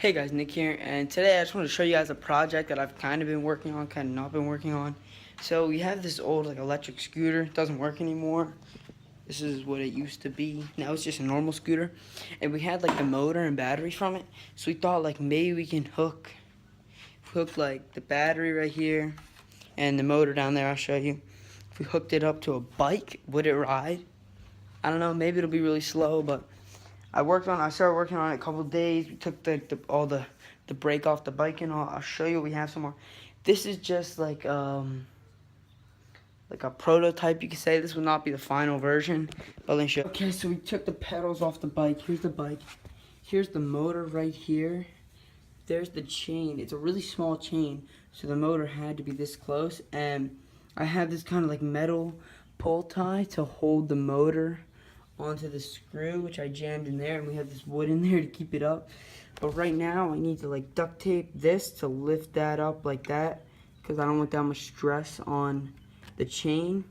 Hey guys, Nick here, and today I just want to show you guys a project that I've kind of been working on, kind of not been working on. So we have this old electric scooter. It doesn't work anymore. This is what it used to be. Now it's just a normal scooter, and we had the motor and battery from it. So we thought maybe we can hook the battery right here and the motor down there. I'll show you. If we hooked it up to a bike, would it ride? I don't know. Maybe it'll be really slow, but I started working on it a couple of days. We took all the brake off the bike and all. I'll show you what we have some more. This is just like a prototype, you could say. This will not be the final version, but let me show you. Okay, so we took the pedals off the bike. Here's the bike. Here's the motor right here. There's the chain. It's a really small chain, so the motor had to be this close. And I have this kind of metal pull tie to hold the motor onto the screw, which I jammed in there, and we have this wood in there to keep it up. But right now I need to duct tape this to lift that up like that, because I don't want that much stress on the chain.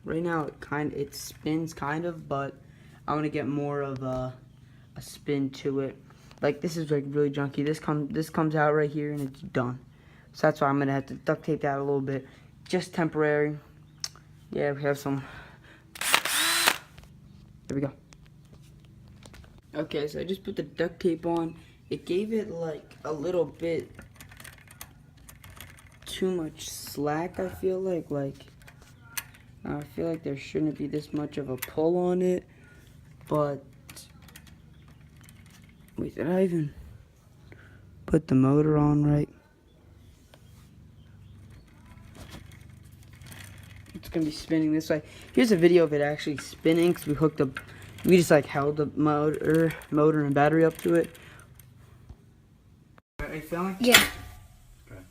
Right now it spins kind of, but I want to get more of a spin to it. This is really junky. This comes out right here and it's done. So that's why I'm gonna have to duct tape that a little bit, just temporary. Yeah, we have some. There we go. Okay, so I just put the duct tape on. It gave it a little bit too much slack, I feel like. I feel like there shouldn't be this much of a pull on it. But wait, did I even put the motor on right? It's gonna be spinning this way. Here's a video of it actually spinning, because we just held the motor and battery up to it. Are you filming? Yeah. Okay.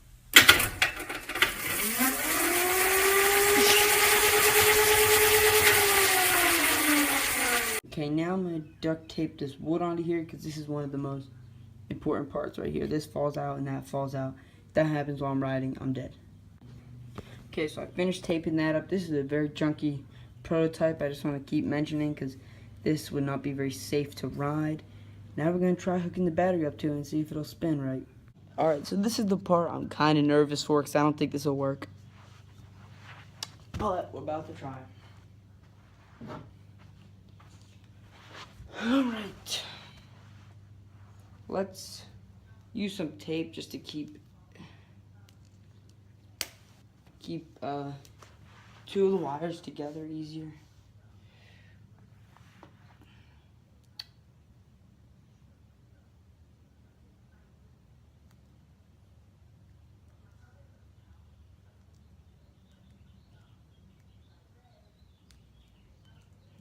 Okay, now I'm gonna duct tape this wood onto here, because this is one of the most important parts right here. This falls out and that falls out. If that happens while I'm riding, I'm dead. Okay, so I finished taping that up. This is a very junky prototype. I just want to keep mentioning because this would not be very safe to ride. Now we're going to try hooking the battery up to it and see if it'll spin right. Alright, so this is the part I'm kind of nervous for because I don't think this will work. But we're about to try. Alright. Let's use some tape just to keep two of the wires together easier.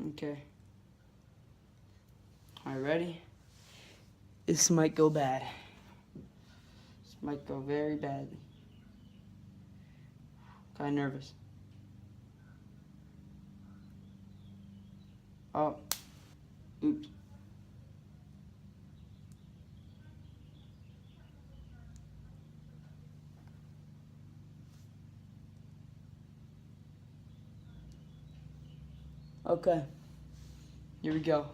Okay. Alright, ready? This might go bad. This might go very badly. Kinda nervous. Oh. Oops. Okay. Here we go.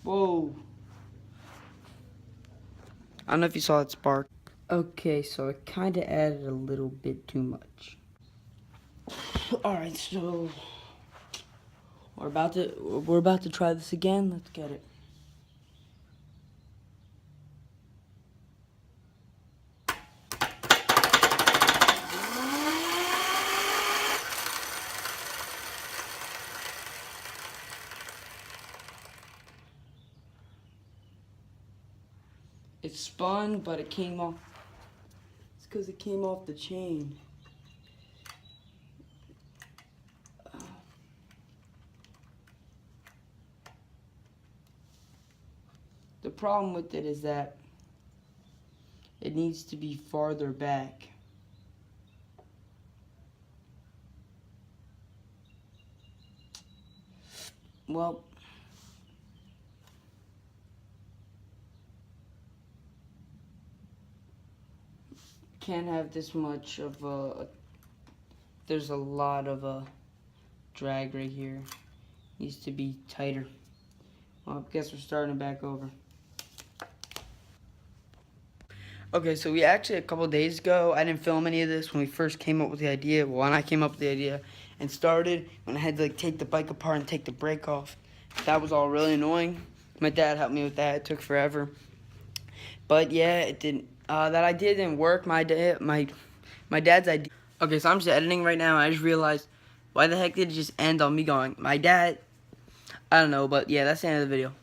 Whoa. I don't know if you saw it spark. Okay, so I kind of added a little bit too much. Alright, so we're about to try this again. Let's get it. It spun, but it came off. It's because it came off the chain. The problem with it is that it needs to be farther back. Well, can't have this much of a, there's a lot of drag right here. Needs to be tighter. Well, I guess we're starting it back over. Okay, so we actually, a couple days ago, I didn't film any of this when we first came up with the idea. Well, when I came up with the idea and started, when I had to like take the bike apart and take the brake off, that was all really annoying. My dad helped me with that. It took forever. But yeah, it didn't. That idea didn't work. My dad's idea. Okay, so I'm just editing right now. And I just realized, why the heck did it just end on me going, my dad? I don't know, but yeah, that's the end of the video.